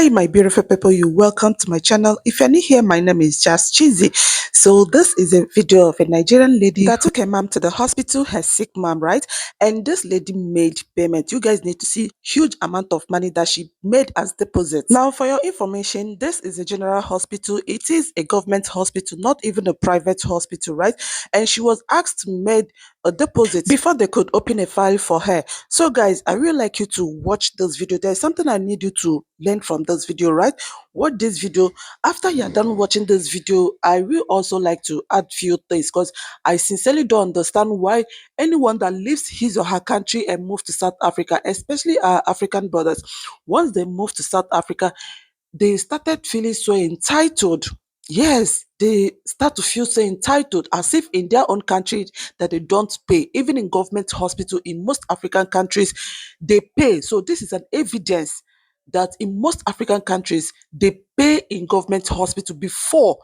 Hi my beautiful people, you welcome to my channel. If you're new here, my name is Just Cheesy. So this is a video of a Nigerian lady that took her mom to the hospital, her sick mom, right? And this lady made payment. You guys need to see huge amount of money that she made as deposit. Now for your information, this is a general hospital. It is a government hospital, not even a private hospital, right? And she was asked to make a deposit before they could open a file for her. So guys, I really like you to watch this video. There's something I need you to learn from this video, right? Watch this video. After you're done watching this video, I will also like to add few things because I sincerely don't understand why anyone that leaves his or her country and move to South Africa, especially our African brothers, once they move to South Africa, they started feeling so entitled. Yes, they start to feel so entitled as if in their own country that they don't pay. Even in government hospital in most African countries, they pay. So this is an evidence that in most African countries, they pay in government hospital before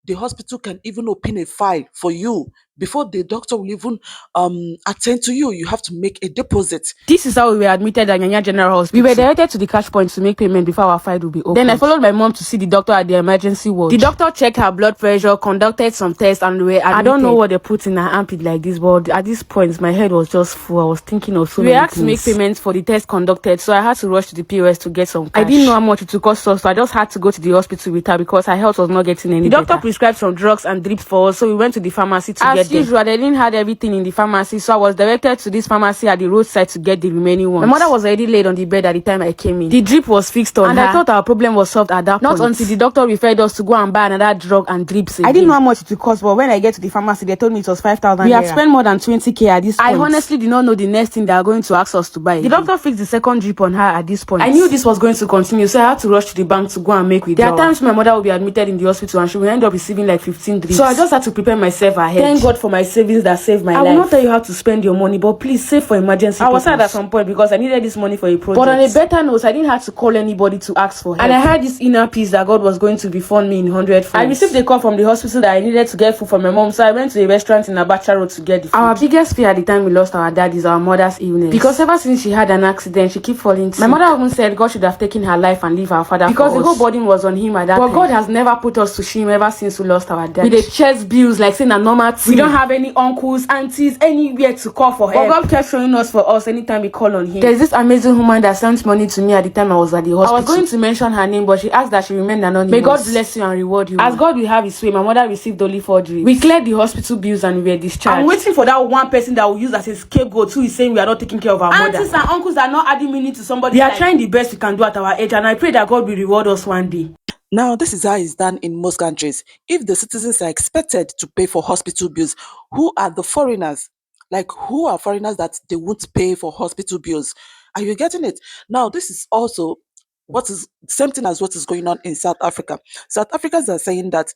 the hospital can even open a file for you. Before the doctor will even attend to you, you have to make a deposit. This is how we were admitted at Nigerian General Hospital. We were directed to the cash point to make payment before our file would be opened. Then I followed my mom to see the doctor at the emergency ward. The doctor checked her blood pressure, conducted some tests, and we were admitted. I don't know what they put in her armpit like this, but at this point, my head was just full. I was thinking of so many things. We asked to make payments for the test conducted, so I had to rush to the POS to get some cash. I didn't know how much it would cost us, so I just had to go to the hospital with her because her health was not getting any better. The doctor prescribed some drugs and drips for us, so we went to the pharmacy to get them. As usual, they didn't have everything in the pharmacy, so I was directed to this pharmacy at the roadside to get the remaining ones. My mother was already laid on the bed at the time I came in. The drip was fixed on her, and I thought our problem was solved at that point. Not until the doctor referred us to go and buy another drug and drips again. I didn't know how much it would cost, but when I get to the pharmacy, they told me it was 5,000. We had spent more than 20k at this point. I honestly did not know the next thing they are going to ask us to buy. The doctor fixed the second drip on her at this point. I knew this was going to continue, so I had to rush to the bank to go and make withdrawal. There are times my mother will be admitted in the hospital and she will end up receiving like 15 drips. So I just had to prepare myself ahead. Thank God for my savings that saved my life. I will not tell you how to spend your money, but please save for emergency purpose. I was sad at some point because I needed this money for a project. But on a better note, I didn't have to call anybody to ask for help. And I had this inner peace that God was going to refund me in 100 francs. I received a call from the hospital that I needed to get food for my mom, so I went to a restaurant in Abacha Road to get the food. Our biggest fear at the time we lost our dad is our mother's illness. Because ever since she had an accident, she kept falling sick. My mother even said God should have taken her life and leave our father because the whole burden was on him at that time. But God has never put us to shame ever since we lost our dad. With the chest bills like saying a normal thing. We don't have any uncles, aunties, anywhere to call for help. But God kept showing us for us anytime we call on him. There's this amazing woman that sent money to me at the time I was at the hospital. I was going to mention her name, but she asked that she remain anonymous. May God bless you and reward you. As God will have his way, my mother received only 4 drips. We cleared the hospital bills and we were discharged. I'm waiting for that one person that will use as a scapegoat who is saying we are not taking care of our mother. Aunties and uncles are not adding meaning to somebody. We are trying the best we can do at our age, and I pray that God will reward us one day. Now, this is how it's done in most countries. If the citizens are expected to pay for hospital bills, who are the foreigners? Like, who are foreigners that they won't pay for hospital bills? Are you getting it? Now, this is also what is same thing as what is going on in South Africa. South Africans are saying that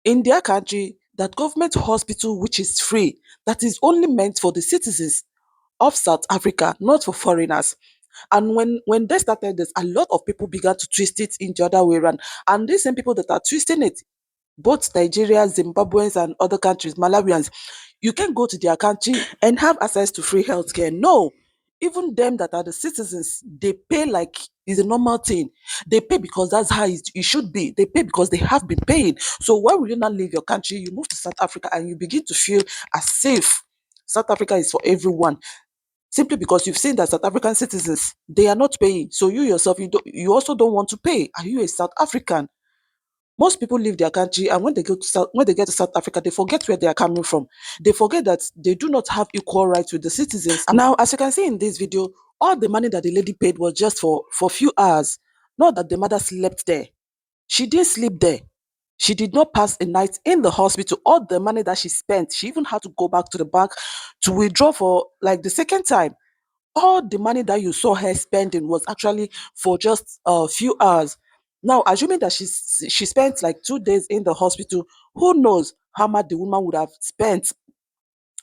in their country, that government hospital, which is free, that is only meant for the citizens of South Africa, not for foreigners. And when they started this, a lot of people began to twist it in the other way around. And these same people that are twisting it, both Nigerians, Zimbabweans, and other countries, Malawians, you can go to their country and have access to free healthcare. No, even them that are the citizens, they pay like it's a normal thing. They pay because that's how it should be. They pay because they have been paying. So why will you not leave your country? You move to South Africa and you begin to feel as safe. South Africa is for everyone simply because you've seen that South African citizens, they are not paying. So you yourself, you also don't want to pay. Are you a South African? Most people leave their country, and when they get to South Africa, they forget where they are coming from. They forget that they do not have equal rights with the citizens. Now, as you can see in this video, all the money that the lady paid was just for a few hours. Not that the mother slept there. She didn't sleep there. She did not pass a night in the hospital. All the money that she spent, she even had to go back to the bank to withdraw for like the second time. All the money that you saw her spending was actually for just a few hours. Now, assuming that she spent like 2 days in the hospital, who knows how much the woman would have spent.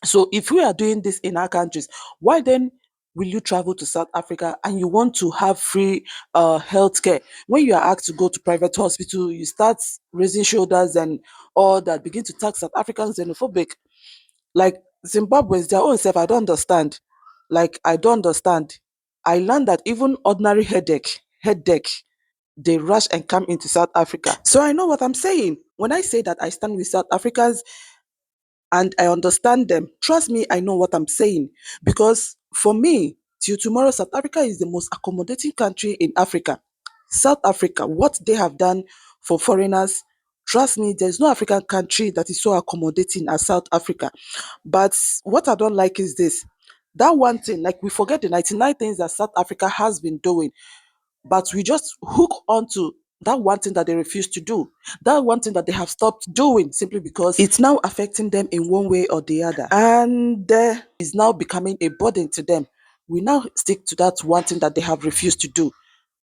So if we are doing this in our countries, why then will you travel to South Africa and you want to have free healthcare? When you are asked to go to private hospital, you start raising shoulders and all that, begin to tax South Africans xenophobic. Like Zimbabweans, their own self, I don't understand. Like, I don't understand. I learned that even ordinary headache, they rush and come into South Africa. So I know what I'm saying. When I say that I stand with South Africans and I understand them, trust me, I know what I'm saying. Because for me, till tomorrow, South Africa is the most accommodating country in Africa. South Africa, what they have done for foreigners, trust me, there's no African country that is so accommodating as South Africa. But what I don't like is this. That one thing, like we forget the 99 things that South Africa has been doing, but we just hook onto that one thing that they refuse to do, that one thing that they have stopped doing simply because it's now affecting them in one way or the other, and is now becoming a burden to them. We now stick to that one thing that they have refused to do.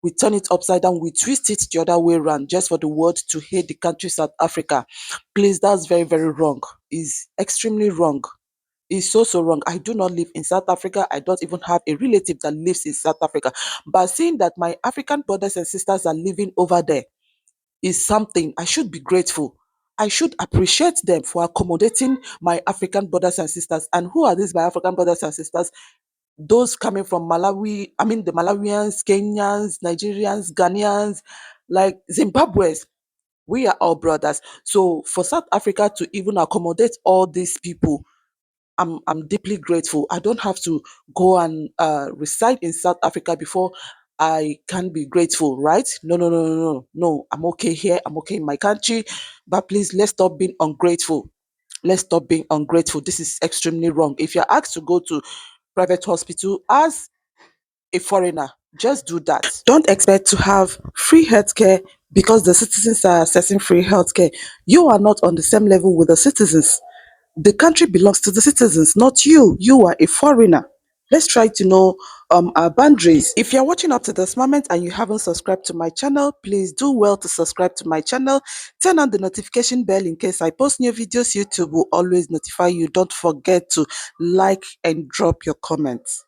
We turn it upside down, we twist it the other way around just for the world to hate the country South Africa. Please, that's very, very wrong. It's extremely wrong. It's so, so wrong. I do not live in South Africa. I don't even have a relative that lives in South Africa. But seeing that my African brothers and sisters are living over there is something I should be grateful. I should appreciate them for accommodating my African brothers and sisters. And who are these my African brothers and sisters? Those coming from Malawi, I mean the Malawians, Kenyans, Nigerians, Ghanaians, like Zimbabweans. We are all brothers. So for South Africa to even accommodate all these people, I'm deeply grateful. I don't have to go and reside in South Africa before I can be grateful, right? No, no, no, no, no, no. I'm okay here. I'm okay in my country. But please, let's stop being ungrateful. Let's stop being ungrateful. This is extremely wrong. If you're asked to go to private hospital as a foreigner, just do that. Don't expect to have free healthcare because the citizens are accessing free healthcare. You are not on the same level with the citizens. The country belongs to the citizens, not you. You are a foreigner. Let's try to know our boundaries. If you're watching up to this moment and you haven't subscribed to my channel, please do well to subscribe to my channel. Turn on the notification bell in case I post new videos. YouTube will always notify you. Don't forget to like and drop your comments.